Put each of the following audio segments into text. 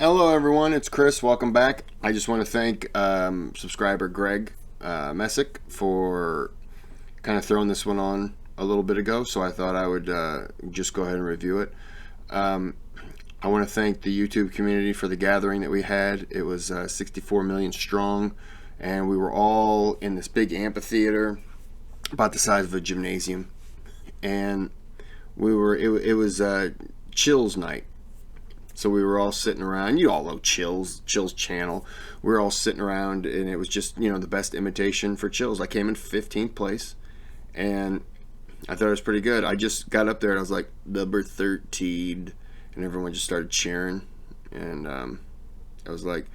Hello everyone, it's Kris. Welcome back. I just want to thank subscriber Greg Messick for kind of throwing this one on a little bit ago, so I thought I would just go ahead and review it. I want to thank the YouTube community for the gathering that we had. It was 64 million strong, and we were all in this big amphitheater about the size of a gymnasium, and it was Chill's night. So we were all sitting around. You all know Chill's channel. We were all sitting around, and it was just, the best imitation for Chill's. I came in 15th place, and I thought it was pretty good. I just got up there, and I was like, number 13, and everyone just started cheering. And I was like,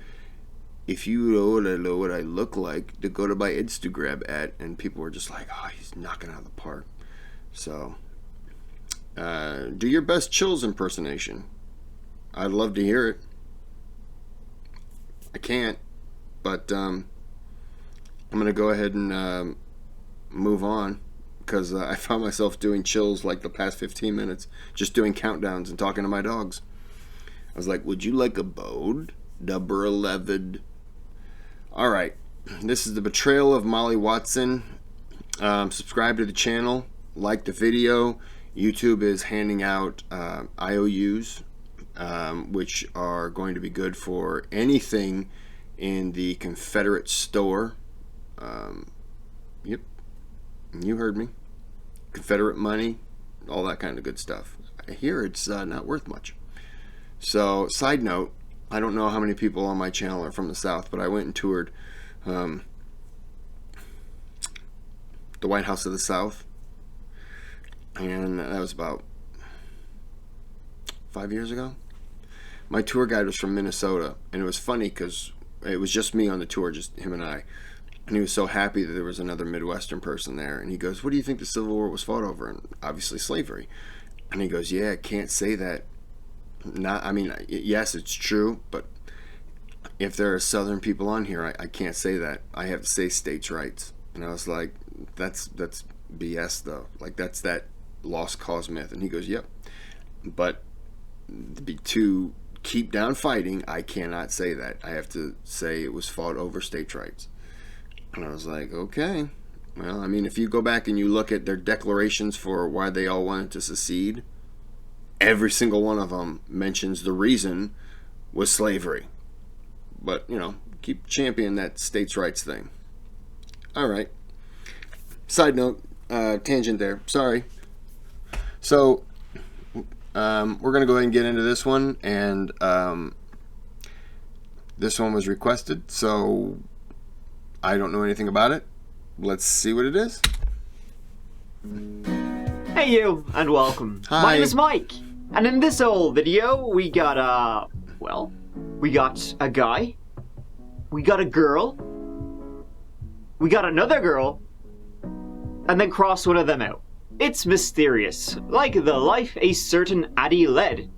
if you know what I look like, to go to my Instagram at, and people were just like, oh, he's knocking out of the park. So, do your best Chill's impersonation. I'd love to hear it. I can't, but I'm going to go ahead and move on, because I found myself doing Chills like the past 15 minutes, just doing countdowns and talking to my dogs. I was like, would you like a bone? Number 11. All right. This is the betrayal of Molly Watson. Subscribe to the channel. Like the video. YouTube is handing out IOUs. Which are going to be good for anything in the Confederate store. Yep, you heard me. Confederate money, all that kind of good stuff. I hear it's not worth much. So, side note, I don't know how many people on my channel are from the South, but I went and toured the White House of the South, and that was about 5 years ago. My tour guide was from Minnesota, and it was funny because it was just me on the tour, just him and I. And he was so happy that there was another Midwestern person there. And he goes, what do you think the Civil War was fought over? And obviously slavery. And he goes, yeah, I can't say that. Yes, it's true, but if there are Southern people on here, I can't say that. I have to say states' rights. And I was like, that's BS, though. Like, that's that lost cause myth. And he goes, yep. But to keep down fighting, I cannot say that. I have to say it was fought over states' rights. And I was like, okay. Well, if you go back and you look at their declarations for why they all wanted to secede, every single one of them mentions the reason was slavery. But, keep championing that states' rights thing. All right. Side note, tangent there. Sorry. So, we're going to go ahead and get into this one, and this one was requested, so I don't know anything about it. Let's see what it is. Hey you, and welcome. Hi. My name is Mike, and in this old video, we got we got a guy, we got a girl, we got another girl, and then cross one of them out. It's mysterious, like the life a certain Addy led.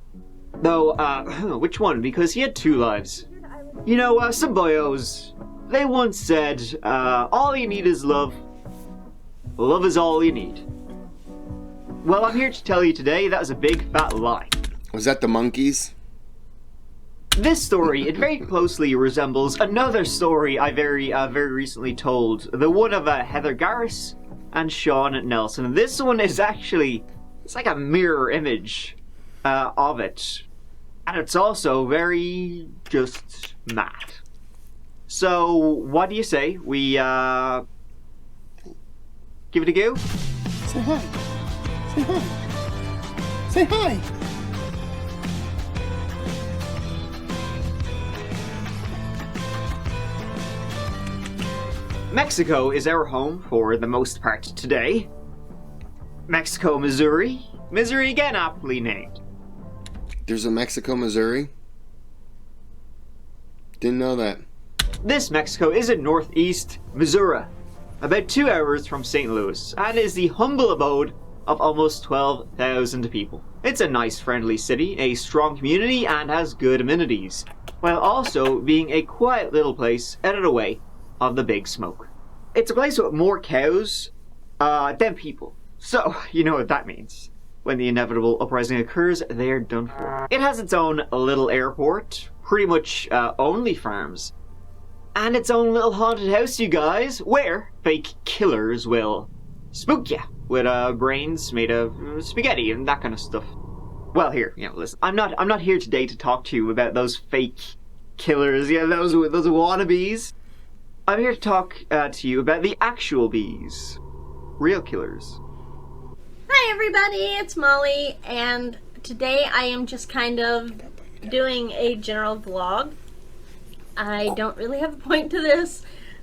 Though, which one? Because he had two lives. Some boyos, they once said, all you need is love. Love is all you need. Well, I'm here to tell you today that was a big fat lie. Was that the monkeys? This story, it very closely resembles another story I very recently told. The one of Heather Garris and Sean Nelson. This one is actually, it's like a mirror image of it. And it's also very just mad. So, what do you say we give it a go? Say hi. Say hi. Say hi. Mexico is our home for the most part today. Mexico, Missouri. Missouri again aptly named. There's a Mexico, Missouri? Didn't know that. This Mexico is in northeast Missouri, about 2 hours from St. Louis, and is the humble abode of almost 12,000 people. It's a nice, friendly city, a strong community, and has good amenities, while also being a quiet little place out of the way of the big smoke. It's a place with more cows than people. So, you know what that means. When the inevitable uprising occurs, they're done for. It has its own little airport, pretty much only farms. And its own little haunted house, you guys, where fake killers will spook ya with brains made of spaghetti and that kind of stuff. Well, here, listen. I'm not here today to talk to you about those fake killers, those wannabes. I'm here to talk to you about the actual bees, real killers. Hi everybody, it's Molly, and today I am just kind of doing a general vlog. I don't really have a point to this,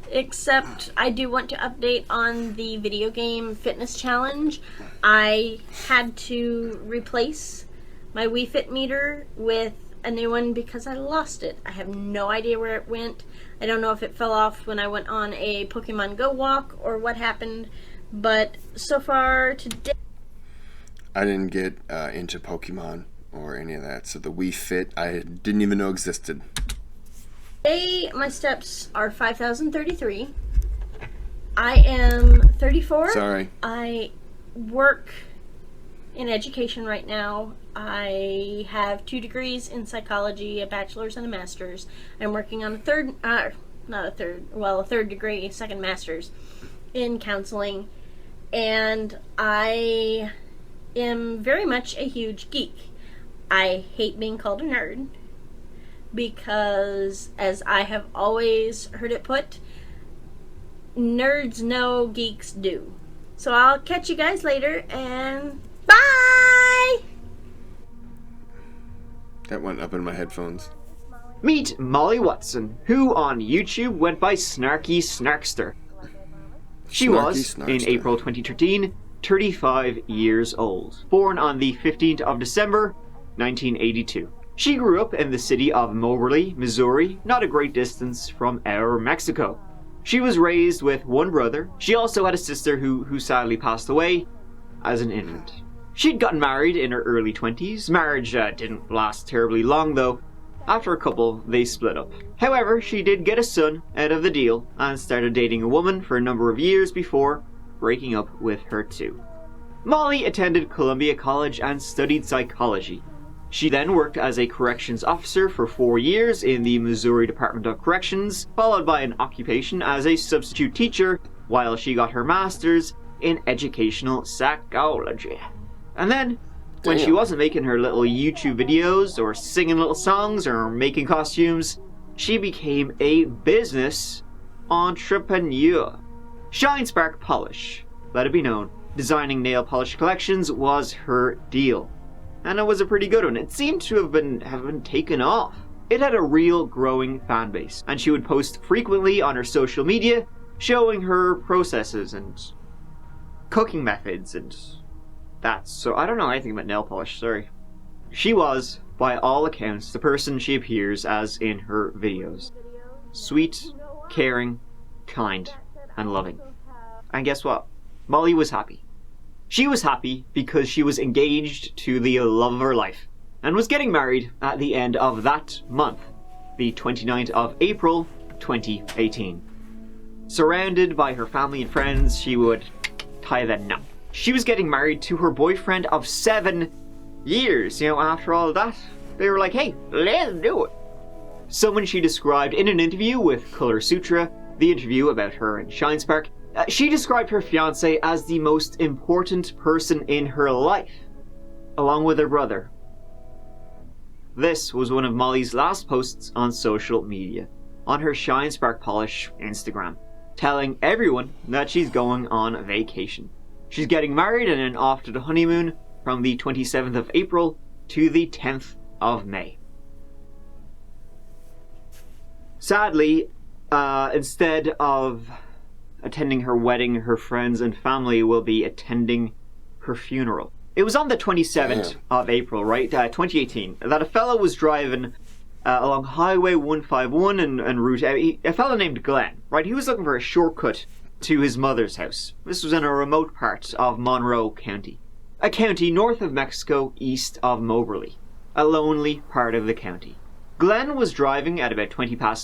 except I do want to update on the video game fitness challenge. I had to replace my Wii Fit meter with a new one because I lost it. I have no idea where it went. I don't know if it fell off when I went on a Pokemon Go walk or what happened, but so far today... I didn't get into Pokemon or any of that, so the Wii Fit I didn't even know existed. Today my steps are 5,033. I am 34. Sorry. I work in education right now. I have 2 degrees in psychology, a bachelor's and a master's. I'm working on a third degree, second master's in counseling, and I am very much a huge geek. I hate being called a nerd because, as I have always heard it put, nerds know, geeks do. So I'll catch you guys later, and bye! That went up in my headphones. Meet Molly Watson, who on YouTube went by Snarky Snarkster. She was, in April 2013, 35 years old, born on the 15th of December, 1982. She grew up in the city of Moberly, Missouri, not a great distance from our Mexico. She was raised with one brother. She also had a sister who sadly passed away as an infant. She'd gotten married in her early 20s. Marriage didn't last terribly long though. After a couple, they split up. However, she did get a son out of the deal and started dating a woman for a number of years before breaking up with her too. Molly attended Columbia College and studied psychology. She then worked as a corrections officer for 4 years in the Missouri Department of Corrections, followed by an occupation as a substitute teacher while she got her master's in educational psychology. And then, when she wasn't making her little YouTube videos or singing little songs or making costumes, she became a business entrepreneur. Shine Spark Polish, let it be known, designing nail polish collections was her deal. And it was a pretty good one. It seemed to have been taken off. It had a real growing fan base, and she would post frequently on her social media, showing her processes and cooking methods and that. So I don't know anything about nail polish, sorry. She was, by all accounts, the person she appears as in her videos. Sweet, caring, kind, and loving. And guess what? Molly was happy. She was happy because she was engaged to the love of her life and was getting married at the end of that month, the 29th of April, 2018. Surrounded by her family and friends, she would tie the knot. She was getting married to her boyfriend of 7 years. After all that, they were like, hey, let's do it. Someone she described in an interview with Color Sutra, the interview about her and Shine Spark, she described her fiancé as the most important person in her life, along with her brother. This was one of Molly's last posts on social media, on her Shine Spark Polish Instagram, telling everyone that she's going on vacation. She's getting married and then off to the honeymoon from the 27th of April to the 10th of May. Sadly, instead of attending her wedding, her friends and family will be attending her funeral. It was on the 27th of April, right, 2018, that a fellow was driving along Highway 151 and Route... a fellow named Glenn, right? He was looking for a shortcut to his mother's house. This was in a remote part of Monroe County, a county north of Mexico, east of Moberly, a lonely part of the county. Glenn was driving at about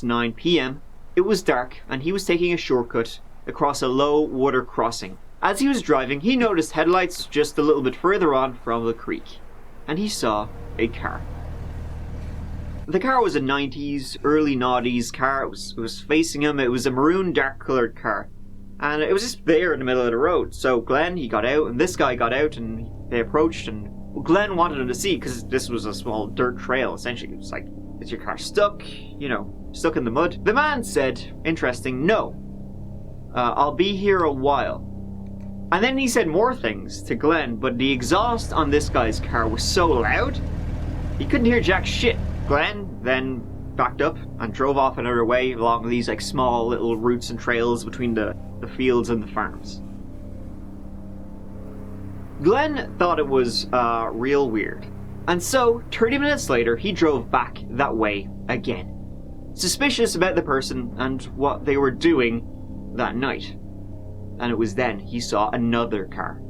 9 p.m. It was dark, and he was taking a shortcut across a low water crossing. As he was driving, he noticed headlights just a little bit further on from the creek, and he saw a car. The car was a 90s, early noughties car. It was facing him. It was a maroon, dark-coloured car. And it was just there in the middle of the road. So Glenn, he got out, and this guy got out, and they approached, and Glenn wanted him to see, because this was a small dirt trail, essentially. It was like, is your car stuck? You know, stuck in the mud? The man said, interesting, no. I'll be here a while. And then he said more things to Glenn, but the exhaust on this guy's car was so loud, he couldn't hear jack shit. Glenn then backed up and drove off another way along these like small little routes and trails between the fields and the farms. Glenn thought it was real weird, and so 30 minutes later he drove back that way again, suspicious about the person and what they were doing that night. And it was then he saw another car.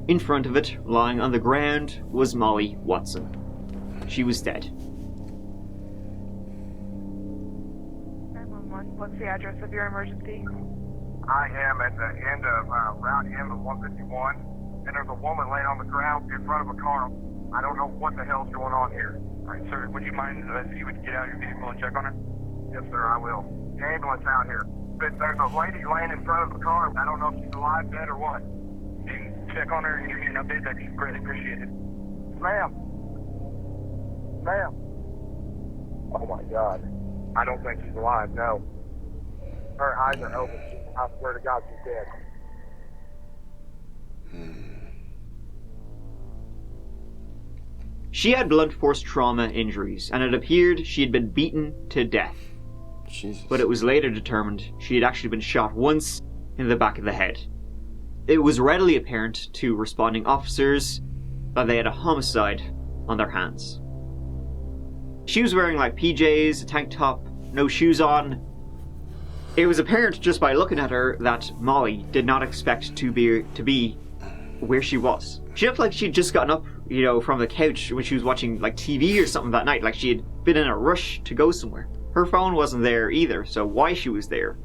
In front of it, lying on the ground, was Molly Watson. She was dead. What's the address of your emergency? I am at the end of Route M of 151, and there's a woman laying on the ground in front of a car. I don't know what the hell's going on here. All right, sir, would you mind if you would get out of your vehicle and check on her? Yes, sir, I will. The ambulance out here. But there's a lady laying in front of the car. I don't know if she's alive, dead, or what. Can you check on her and give me an update? That'd be greatly appreciated. Ma'am. Ma'am. Oh, my God. I don't think she's alive, no. Her eyes are open. I swear to God, she's dead. She had blunt force trauma injuries, and it appeared she had been beaten to death. Jesus. But it was later determined she had actually been shot once in the back of the head. It was readily apparent to responding officers that they had a homicide on their hands. She was wearing like PJs, a tank top, no shoes on. It was apparent just by looking at her that Molly did not expect to be where she was. She looked like she'd just gotten up, from the couch when she was watching like TV or something that night, like she had been in a rush to go somewhere. Her phone wasn't there either, so why she was there.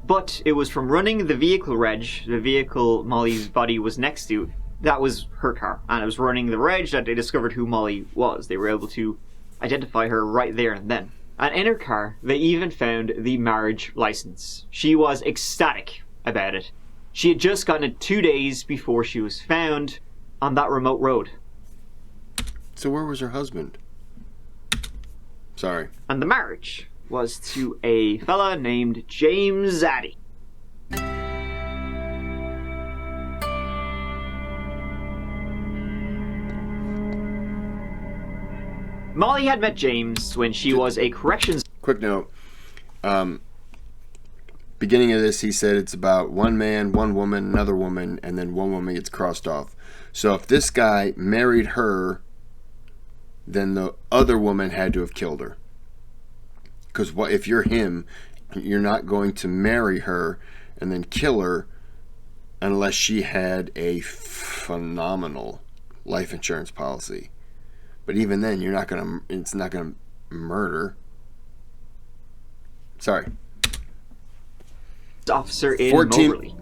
But it was from running the vehicle reg, the vehicle Molly's body was next to, that was her car. And it was running the reg that they discovered who Molly was. They were able to identify her right there and then. And in her car, they even found the marriage license. She was ecstatic about it. She had just gotten it 2 days before she was found on that remote road. So where was her husband? Sorry. And the marriage was to a fella named James Zaddy. Molly had met James when she was a corrections... Quick note. Beginning of this, he said it's about one man, one woman, another woman, and then one woman gets crossed off. So if this guy married her, then the other woman had to have killed her. Because if you're him, you're not going to marry her and then kill her unless she had a phenomenal life insurance policy. But even then, it's not gonna murder. Sorry. Officer in Moberly.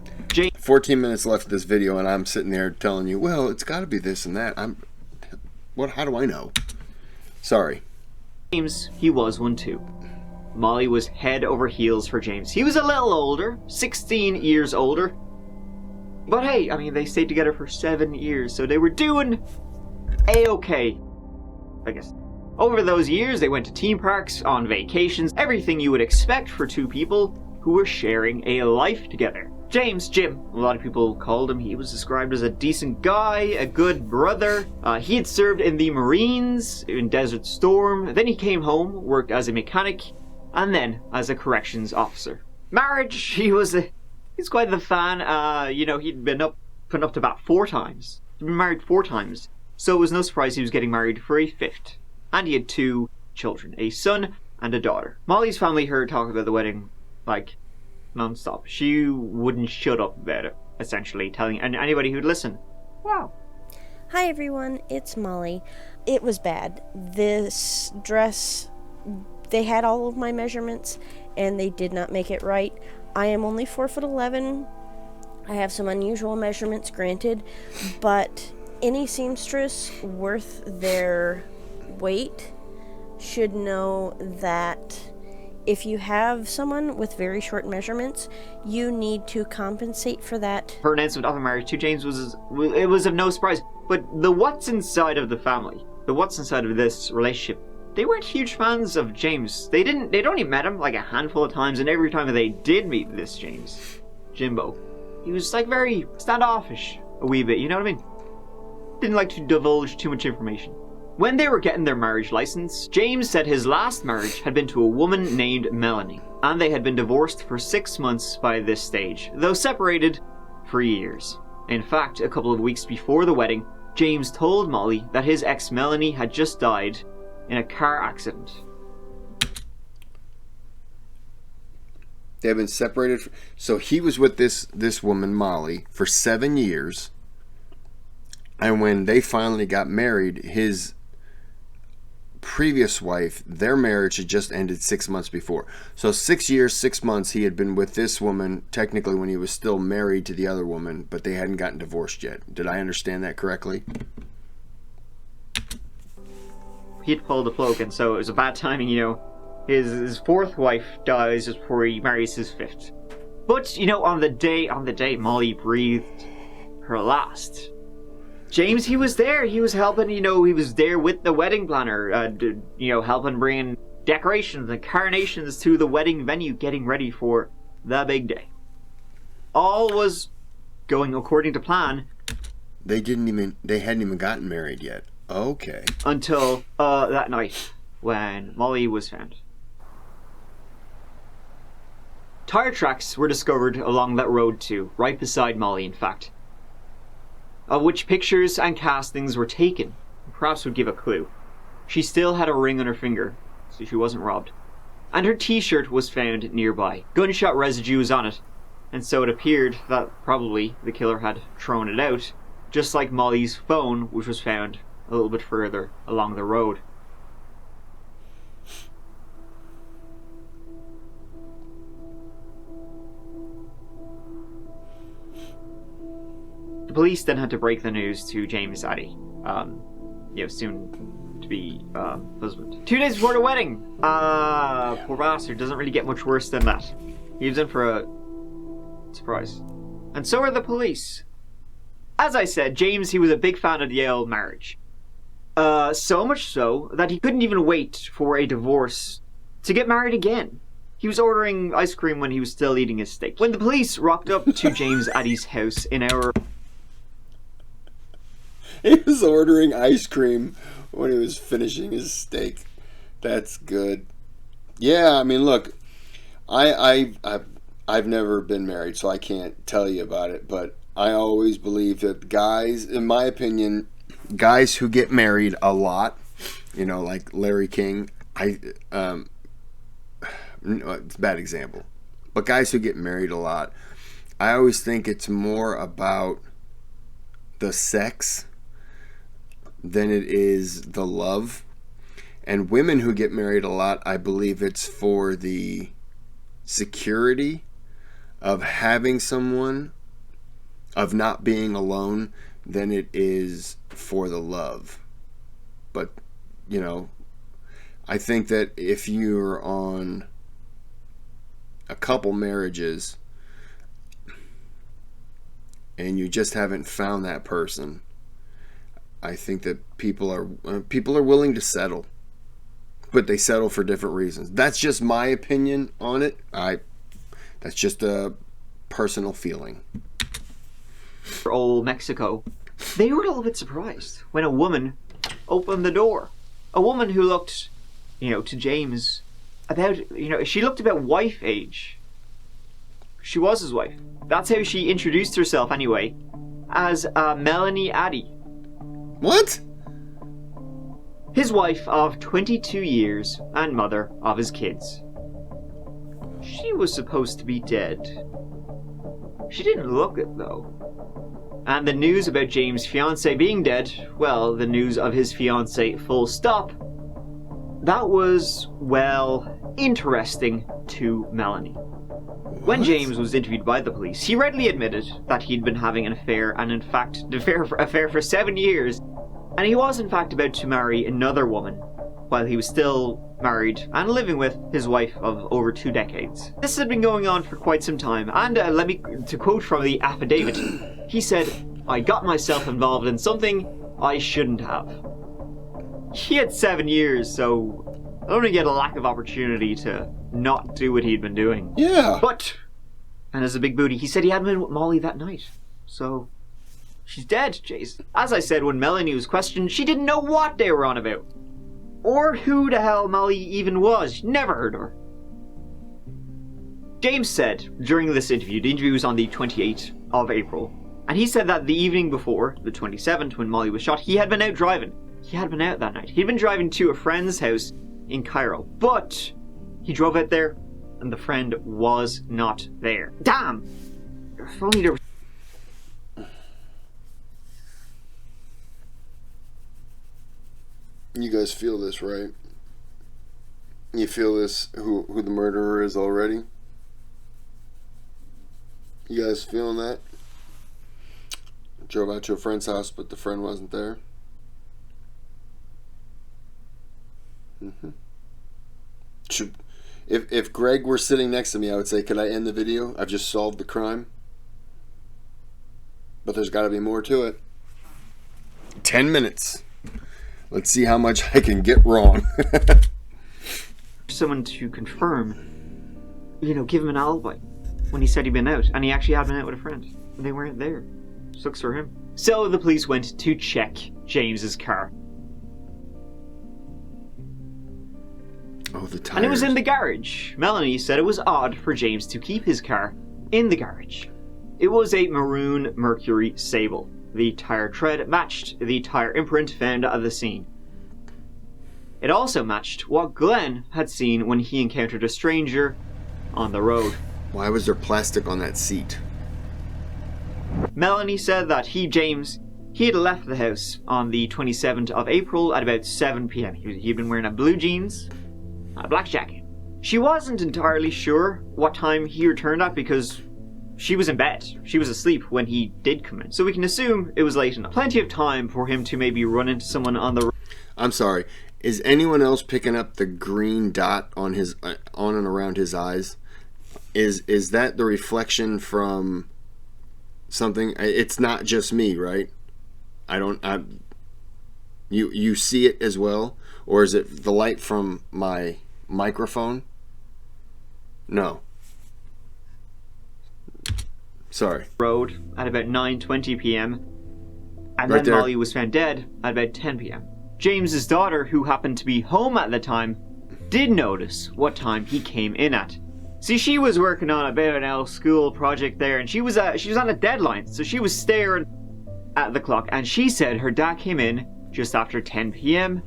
14 minutes left of this video, and I'm sitting there telling you, well, it's got to be this and that. How do I know? Sorry. James, he was one too. Molly was head over heels for James. He was a little older, 16 years older. But hey, they stayed together for 7 years, so they were doing A-okay, I guess. Over those years, they went to theme parks, on vacations, everything you would expect for two people who were sharing a life together. James, Jim, a lot of people called him. He was described as a decent guy, a good brother. He had served in the Marines, in Desert Storm. Then he came home, worked as a mechanic, and then as a corrections officer. Marriage, he's quite the fan. He'd been up to about 4 times. He'd been married 4 times. So it was no surprise he was getting married for a 5th. And he had 2 children, a son and a daughter. Molly's family heard talk about the wedding, non-stop. She wouldn't shut up about it, essentially, telling anybody who'd listen. Wow. Hi everyone, it's Molly. It was bad. This dress, they had all of my measurements, and they did not make it right. I am only 4'11". I have some unusual measurements, granted, but any seamstress worth their weight should know that if you have someone with very short measurements, you need to compensate for that. Her announcement of a marriage to James was of no surprise. But the what's inside of the family, the what's inside of this relationship, they weren't huge fans of James. They'd only met him like a handful of times, and every time they did meet this James, Jimbo, he was like very standoffish a wee bit, you know what I mean? Didn't like to divulge too much information. When they were getting their marriage license, James said his last marriage had been to a woman named Melanie, and they had been divorced for 6 months by this stage, though separated for years. In fact, a couple of weeks before the wedding, James told Molly that his ex Melanie had just died in a car accident. They've been separated. So he was with this woman, Molly, for 7 years. And when they finally got married, his previous wife, their marriage had just ended 6 months before. So 6 years, 6 months, he had been with this woman, technically when he was still married to the other woman, but they hadn't gotten divorced yet. Did I understand that correctly? He'd pulled the plug, and so it was a bad timing, you know. His fourth wife dies just before he marries his fifth. But, you know, on the day Molly breathed her last, James, he was there. He was helping, you know, he was there with the wedding planner, you know, helping bring decorations and carnations to the wedding venue, getting ready for the big day. All was going according to plan. They hadn't even gotten married yet. Okay. Until that night when Molly was found. Tire tracks were discovered along that road too, right beside Molly, in fact, of which pictures and castings were taken. Perhaps would give a clue. She still had a ring on her finger, so she wasn't robbed. And her t-shirt was found nearby. Gunshot residue was on it, and so it appeared that probably the killer had thrown it out, just like Molly's phone, which was found a little bit further along the road. The police then had to break the news to James Addy, soon to be husband. 2 days before the wedding! Poor bastard, doesn't really get much worse than that. He was in for a surprise. And so are the police. As I said, James, he was a big fan of the old marriage. So much so that he couldn't even wait for a divorce to get married again. He was ordering ice cream when he was still eating his steak. When the police rocked up to James Addy's house in our... He was ordering ice cream when he was finishing his steak. That's good. Yeah, I mean, look, I've never been married, so I can't tell you about it, but I always believe that guys, in my opinion, guys who get married a lot, you know, like Larry King, it's a bad example, but guys who get married a lot, I always think it's more about the sex than it is the love. And women who get married a lot, I believe it's for the security of having someone, of not being alone, than it is for the love. But, you know, I think that if you're on a couple marriages and you just haven't found that person, I think that people are willing to settle, but they settle for different reasons. That's just my opinion on it. That's just a personal feeling. For old Mexico, they were a little bit surprised when a woman opened the door. A woman who looked, you know, to James about, you know, she looked about wife age. She was his wife. That's how she introduced herself anyway, as Melanie Addy. What? His wife of 22 years and mother of his kids. She was supposed to be dead. She didn't look it though. And the news about James' fiancée being dead, well, the news of his fiancée full stop, that was, well, interesting to Melanie. When James was interviewed by the police, he readily admitted that he'd been having an affair, and in fact, an affair for 7 years, and he was in fact about to marry another woman while he was still married and living with his wife of over 2 decades. This had been going on for quite some time, and to quote from the affidavit, he said, "I got myself involved in something I shouldn't have." He had 7 years, so I don't get a lack of opportunity to not do what he'd been doing. Yeah. But, and as a big booty, he said he hadn't been with Molly that night. So, she's dead, Jason. As I said, when Melanie was questioned, she didn't know what they were on about. Or who the hell Molly even was. Never heard of her. James said during this interview, the interview was on the 28th of April, and he said that the evening before, the 27th, when Molly was shot, he had been out driving. He had been out that night. He'd been driving to a friend's house in Cairo, but he drove out there and the friend was not there. Damn! If only there was... You guys feel this, right? You feel this, who the murderer is already? You guys feeling that? Drove out to a friend's house, but the friend wasn't there. If Greg were sitting next to me, I would say, could I end the video? I've just solved the crime. But there's got to be more to it. 10 minutes. Let's see how much I can get wrong. Someone to confirm, give him an alibi when he said he'd been out, and he actually had been out with a friend. And they weren't there. Sucks for him. So the police went to check James's car. Oh, the tires. And it was in the garage. Melanie said it was odd for James to keep his car in the garage. It was a maroon Mercury Sable. The tire tread matched the tire imprint found at the scene. It also matched what Glenn had seen when he encountered a stranger on the road. Why was there plastic on that seat? Melanie said that James had left the house on the 27th of April at about 7 p.m. He'd been wearing a blue jeans, a black jacket. She wasn't entirely sure what time he returned at because she was in bed. She was asleep when he did come in. So we can assume it was late enough. Plenty of time for him to maybe run into someone on the road. I'm sorry. Is anyone else picking up the green dot on his on and around his eyes? Is that the reflection from something? It's not just me, right? You see it as well? Or is it the light from my microphone? No. Sorry. Road at about 9:20 p.m. And Right then there. Molly was found dead at about 10 p.m. James's daughter, who happened to be home at the time, did notice what time he came in at. See, she was working on a bit of an school project there, and she was on a deadline, so she was staring at the clock, and she said her dad came in just after 10 p.m.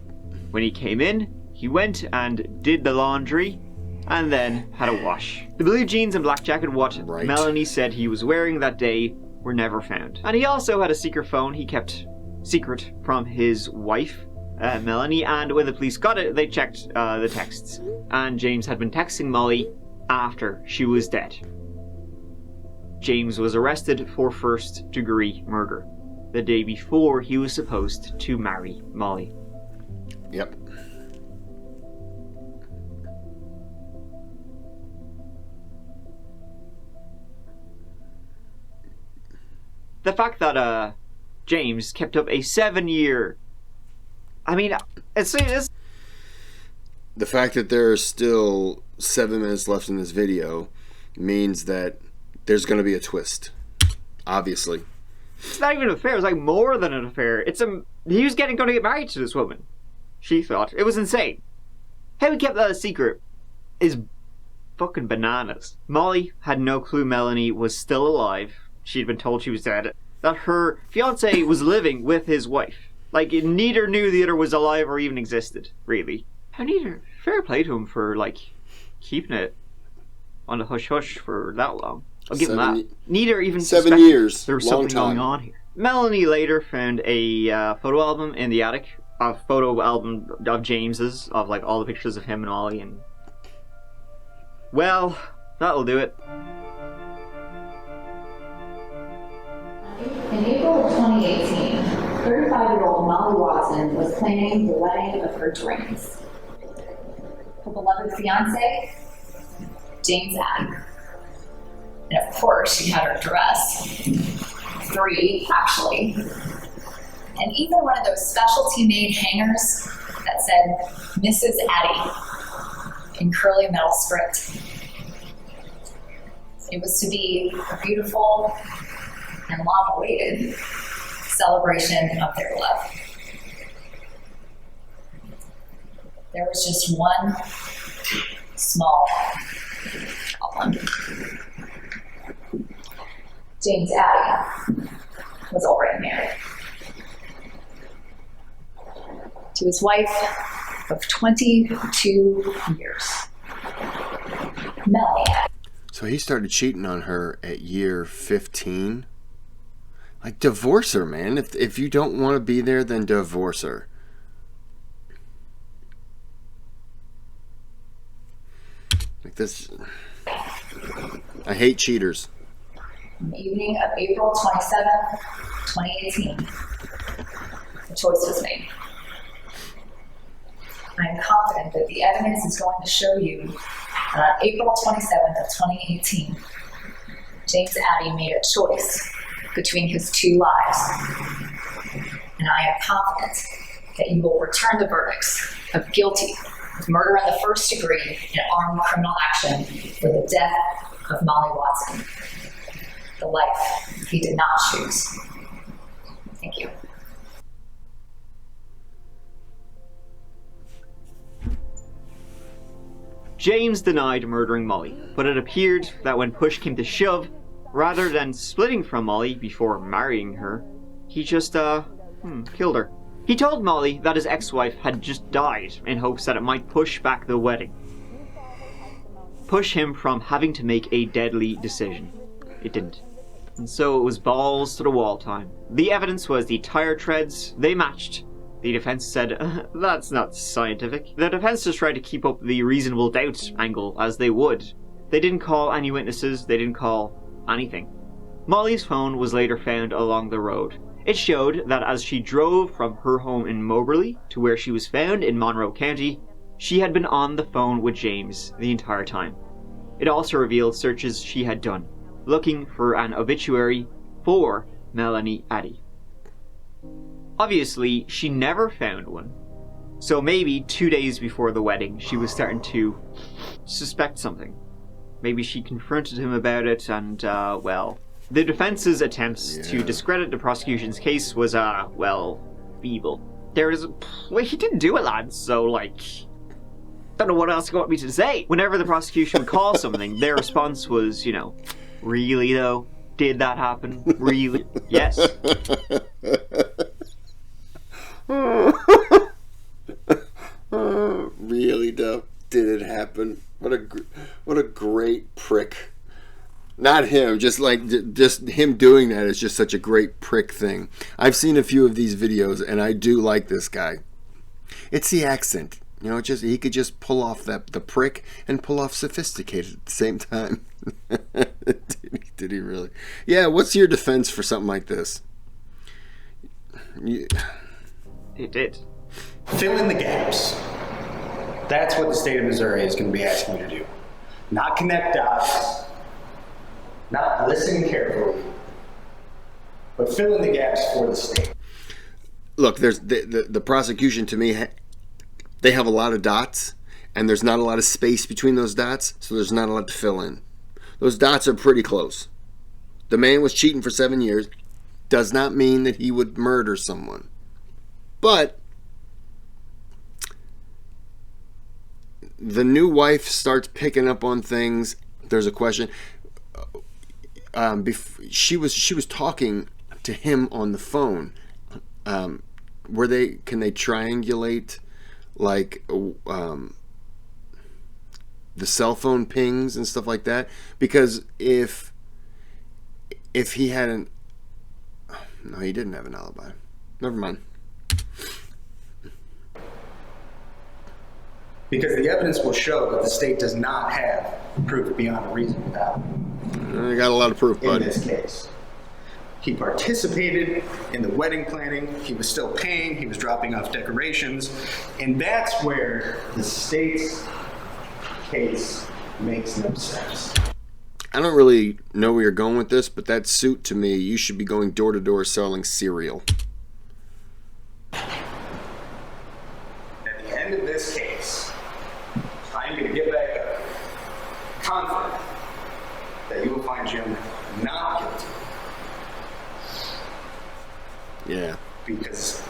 When he came in, he went and did the laundry, and then had a wash. The blue jeans and black jacket, what Right. Melanie said he was wearing that day, were never found. And he also had a secret phone he kept secret from his wife, Melanie, and when the police got it, they checked the texts. And James had been texting Molly after she was dead. James was arrested for first-degree murder the day before he was supposed to marry Molly. Yep. The fact that James kept up a 7-year... I mean, it's The fact that there's still 7 minutes left in this video means that there's going to be a twist. Obviously. It's not even an affair. It was like more than an affair. He was going to get married to this woman. She thought. It was insane. How he kept that a secret is fucking bananas. Molly had no clue Melanie was still alive. She'd been told she was dead. That her fiancé was living with his wife. Like, neither knew the other was alive or even existed, really. How neither... Fair play to him for, like, keeping it on the hush-hush for that long. I'll give him that. Neither even 7 suspected years. there was Long something time. going on here. Melanie later found a photo album in the attic. A photo album of James's, of, like, all the pictures of him and Molly, and... Well, that'll do it. In April of 2018, 35-year-old Molly Watson was planning the wedding of her dreams. her beloved fiance, James Addy. And of course, she had her dress. 3, actually. And even one of those specialty made hangers that said Mrs. Addy in curly metal script. It was to be a beautiful and long-awaited celebration of their love. There was just one small problem. James Addy was already married to his wife of 22 years, Melanie Addy. So he started cheating on her at year 15. Like, divorce her, man. If you don't want to be there, then divorce her. Like this. I hate cheaters. On the evening of April 27, 2018, the choice was made. I am confident that the evidence is going to show you that on April 27th of 2018, James Addy made a choice between his 2 lives. And I am confident that you will return the verdicts of guilty of murder in the first degree and armed criminal action for the death of Molly Watson, the life he did not choose. Thank you. James denied murdering Molly, but it appeared that when push came to shove, rather than splitting from Molly before marrying her, he just, killed her. He told Molly that his ex-wife had just died in hopes that it might push back the wedding. Push him from having to make a deadly decision. It didn't. And so it was balls to the wall time. The evidence was the tire treads, they matched. The defense said, that's not scientific. The defense just tried to keep up the reasonable doubt angle, as they would. They didn't call any witnesses, they didn't call anything. Molly's phone was later found along the road. It showed that as she drove from her home in Moberly to where she was found in Monroe County, she had been on the phone with James the entire time. It also revealed searches she had done, looking for an obituary for Melanie Addy. Obviously, she never found one. So maybe 2 days before the wedding, she was starting to suspect something. Maybe she confronted him about it and, well... The defense's attempts to discredit the prosecution's case was, feeble. Well, he didn't do it, lads, so, like... Don't know what else you want me to say. Whenever the prosecution would call something, their response was, really, though? Did that happen? Really? Yes. Really, though? Did it happen? What a great prick. Not him, just him doing that is just such a great prick thing. I've seen a few of these videos, and I do like this guy. It's the accent. He could just pull off the prick and pull off sophisticated at the same time. Did he really? Yeah, what's your defense for something like this? It did. Fill in the gaps. That's what the state of Missouri is going to be asking you to do. Not connect dots, not listen carefully, but fill in the gaps for the state. Look, there's the prosecution, to me, they have a lot of dots, and there's not a lot of space between those dots, so there's not a lot to fill in. Those dots are pretty close. The man was cheating for 7 years. Does not mean that he would murder someone. But the new wife starts picking up on things. There's a question. She was talking to him on the phone. Can they triangulate like the cell phone pings and stuff like that? Because if he hadn't, no, he didn't have an alibi. Never mind. Because the evidence will show that the state does not have proof beyond a reasonable doubt. I got a lot of proof, bud. In this case, he participated in the wedding planning. He was still paying. He was dropping off decorations. And that's where the state's case makes no sense. I don't really know where you're going with this, but that suit to me, you should be going door to door selling cereal. At the end of this case, I'm going to get back up, confident that you will find Jim not guilty. Yeah. Because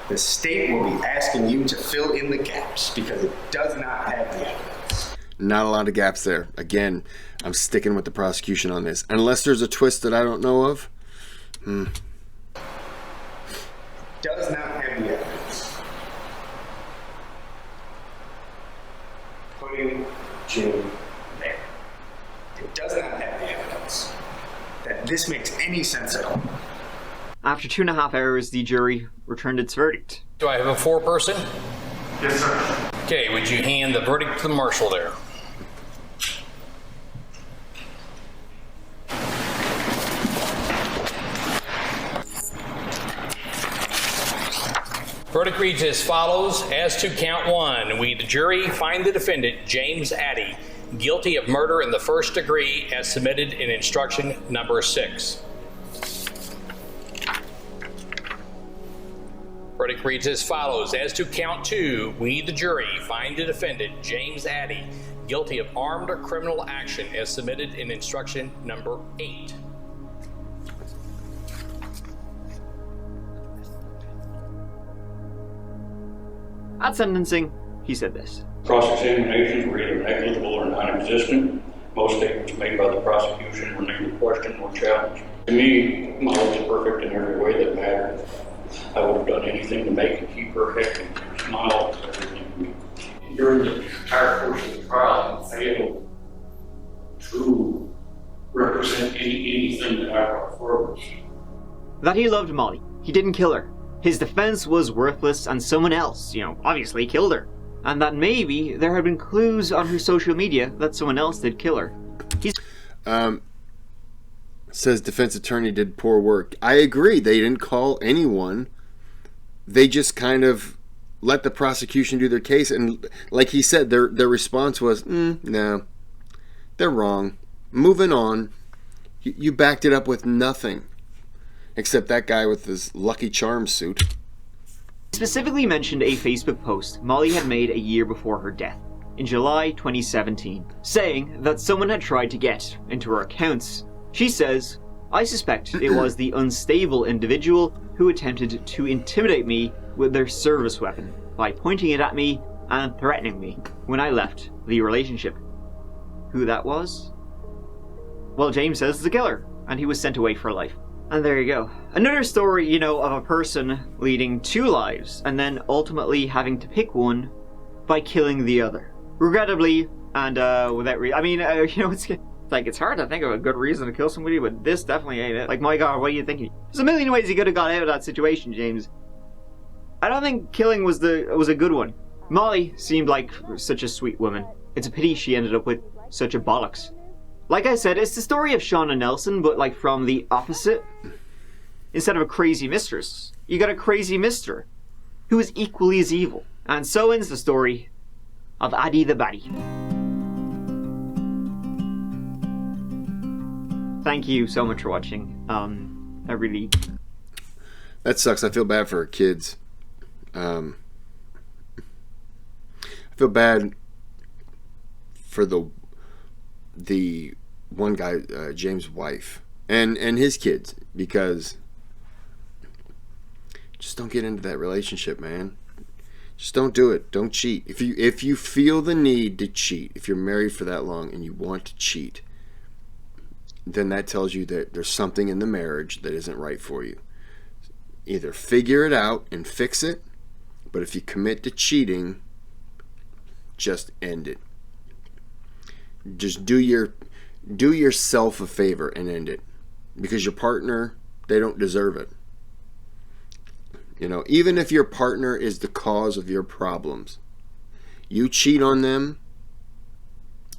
the state will be asking you to fill in the gaps because it does not have the evidence. Not a lot of gaps there. Again, I'm sticking with the prosecution on this. Unless there's a twist that I don't know of. Does not have the evidence. Putting Jim there. It does not have the evidence that this makes any sense at all. After 2.5 hours, the jury returned its verdict. Do I have a foreperson? Yes, sir. Okay, would you hand the verdict to the marshal there? Verdict reads as follows. As to count 1, we, the jury, find the defendant, James Addy, guilty of murder in the first degree as submitted in instruction number 6. Verdict reads as follows. As to count 2, we, the jury, find the defendant, James Addy, guilty of armed criminal action as submitted in instruction number 8. At sentencing, he said this. Cross-examinations were either negligible or non-existent. Most statements made by the prosecution were neither questioned nor challenged. To me, Molly was perfect in every way that mattered. I would have done anything to make and keep her happy. Smile was everything to me. During the entire course of the trial, you failed to represent anything that I brought forward. That he loved Molly. He didn't kill her. His defense was worthless and someone else, obviously killed her. And that maybe there had been clues on her social media that someone else did kill her. Says defense attorney did poor work. I agree. They didn't call anyone. They just kind of let the prosecution do their case. And like he said, their response was, no, they're wrong. Moving on. You backed it up with nothing. Except that guy with his Lucky Charms suit. He specifically mentioned a Facebook post Molly had made a year before her death, in July 2017, saying that someone had tried to get into her accounts. She says, I suspect it was the unstable individual who attempted to intimidate me with their service weapon by pointing it at me and threatening me when I left the relationship. Who that was? Well, James says it's the killer, and he was sent away for life. And there you go. Another story, of a person leading 2 lives and then ultimately having to pick one by killing the other. Regrettably, and without it's hard to think of a good reason to kill somebody, but this definitely ain't it. Like, my God, what are you thinking? There's a million ways he could have got out of that situation, James. I don't think killing was a good one. Molly seemed like such a sweet woman. It's a pity she ended up with such a bollocks. Like I said, it's the story of Shauna Nelson, but from the opposite. Instead of a crazy mistress, you got a crazy mister, who is equally as evil. And so ends the story of Addy the Baddie. Thank you so much for watching. I really... That sucks. I feel bad for her kids. I feel bad for the one guy, James' wife, and his kids, because just don't get into that relationship, man. Just don't do it. Don't cheat. If you feel the need to cheat, if you're married for that long and you want to cheat, then that tells you that there's something in the marriage that isn't right for you. Either figure it out and fix it, but if you commit to cheating, just end it. Just do yourself a favor and end it, because your partner, they don't deserve it. Even if your partner is the cause of your problems, you cheat on them,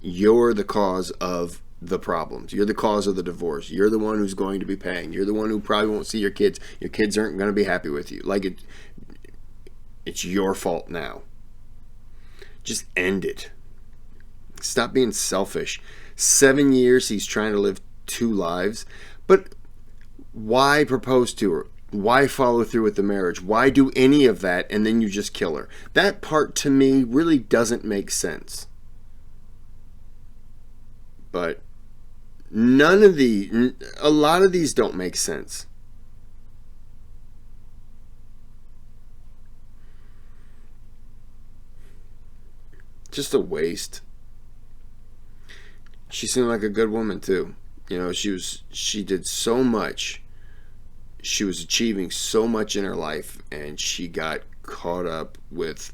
you're the cause of the problems. You're the cause of the divorce. You're the one who's going to be paying. You're the one who probably won't see your kids. Your kids aren't going to be happy with you. It's your fault now. Just end it. Stop being selfish. 7 years he's trying to live 2 lives. But why propose to her? Why follow through with the marriage? Why do any of that and then you just kill her? That part to me really doesn't make sense. But a lot of these don't make sense. Just a waste. She seemed like a good woman too. You know, she did so much. She was achieving so much in her life, and she got caught up with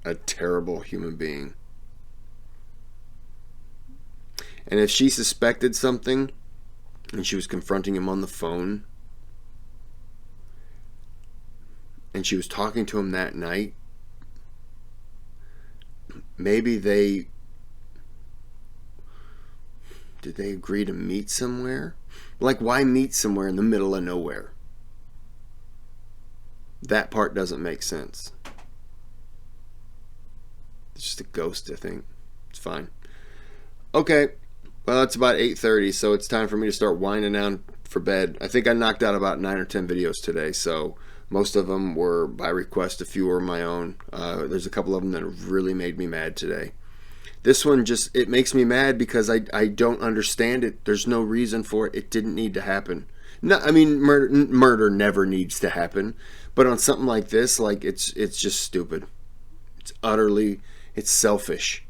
a terrible human being. And if she suspected something and she was confronting him on the phone and she was talking to him that night, maybe did they agree to meet somewhere? Like, why meet somewhere in the middle of nowhere? That part doesn't make sense. It's just a ghost, I think. It's fine. Okay, well, it's about 8:30, so it's time for me to start winding down for bed. I think I knocked out about 9 or 10 videos today, so most of them were by request, a few were my own. There's a couple of them that have really made me mad today. This one it makes me mad because I don't understand it. There's no reason for it. It didn't need to happen. No, I mean, murder never needs to happen. But on something like this, like, it's just stupid. It's selfish.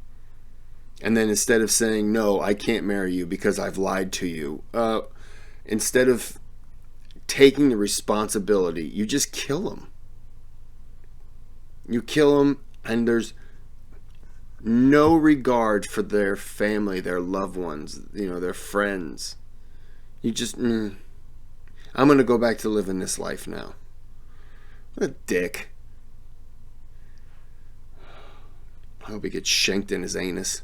And then instead of saying, no, I can't marry you because I've lied to you, instead of taking the responsibility, you just kill them. You kill them, and there's no regard for their family, their loved ones, their friends. You just, I'm going to go back to living this life now. What a dick. I hope he gets shanked in his anus.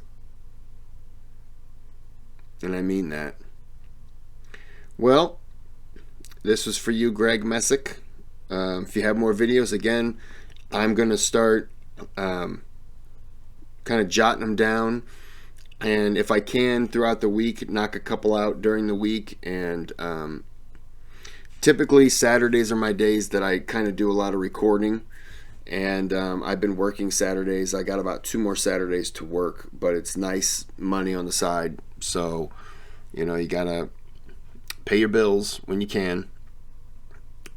And I mean that. Well, this was for you, Greg Messick. If you have more videos, again, I'm going to start kind of jotting them down, and if I can throughout the week, knock a couple out during the week. And typically Saturdays are my days that I kind of do a lot of recording, and I've been working Saturdays. I got about 2 more Saturdays to work, but it's nice money on the side, so you gotta pay your bills when you can.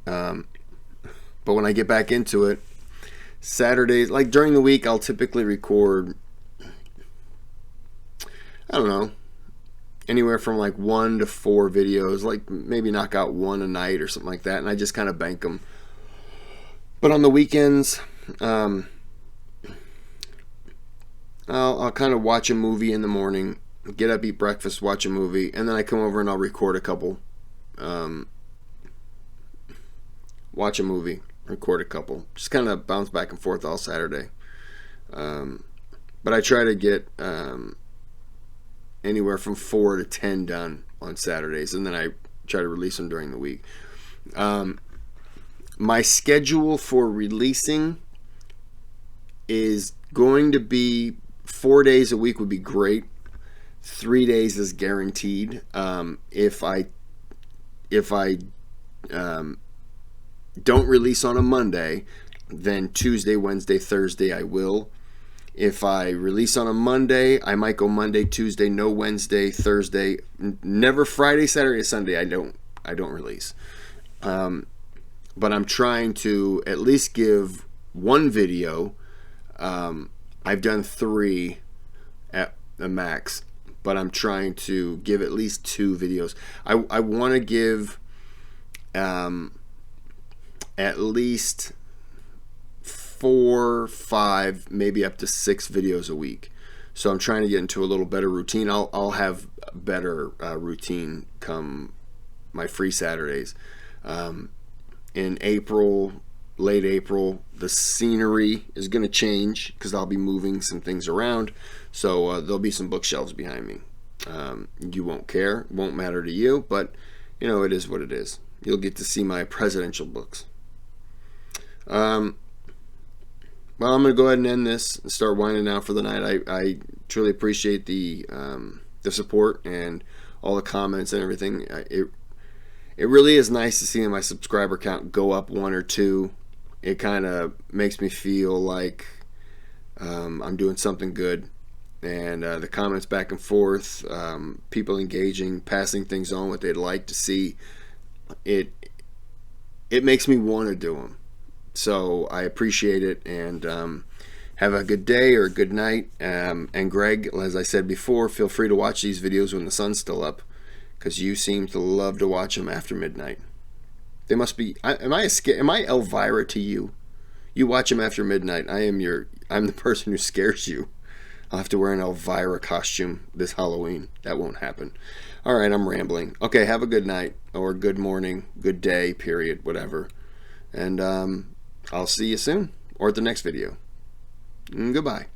But when I get back into it, Saturdays, like during the week, I'll typically record, I don't know, anywhere from like 1 to 4 videos, like maybe knock out 1 a night or something like that, and I just kind of bank them. But on the weekends, I'll kind of watch a movie in the morning, get up, eat breakfast, watch a movie, and then I come over and I'll record a couple. Watch a movie, record a couple, just kind of bounce back and forth all Saturday. But I try to get anywhere from 4 to 10 done on Saturdays, and then I try to release them during the week. My schedule for releasing is going to be 4 days a week would be great. 3 days is guaranteed. If I don't release on a Monday, then Tuesday, Wednesday, Thursday I will. If I release on a Monday, I might go Monday, Tuesday, no Wednesday, Thursday, never Friday, Saturday, Sunday. I don't release. But I'm trying to at least give 1 video. I've done 3 at the max, but I'm trying to give at least 2 videos. I want to give at least 4, 5, maybe up to 6 videos a week. So I'm trying to get into a little better routine. I'll have a better routine come my free Saturdays. In April, late April, the scenery is going to change because I'll be moving some things around. So there'll be some bookshelves behind me. You won't care, it won't matter to you, but it is what it is. You'll get to see my presidential books. Well, I'm going to go ahead and end this and start winding down for the night. I truly appreciate the support and all the comments and everything. It really is nice to see my subscriber count go up 1 or 2. It kind of makes me feel like I'm doing something good. And the comments back and forth, people engaging, passing things on, what they'd like to see, it makes me want to do them. So I appreciate it, and have a good day or a good night. And Greg, as I said before, feel free to watch these videos when the sun's still up, because you seem to love to watch them after midnight. They must be. Am I Elvira to you? You watch them after midnight. I'm the person who scares you. I'll have to wear an Elvira costume this Halloween. That won't happen. All right, I'm rambling. Okay, have a good night or good morning, good day, period, whatever. And I'll see you soon or at the next video. Goodbye.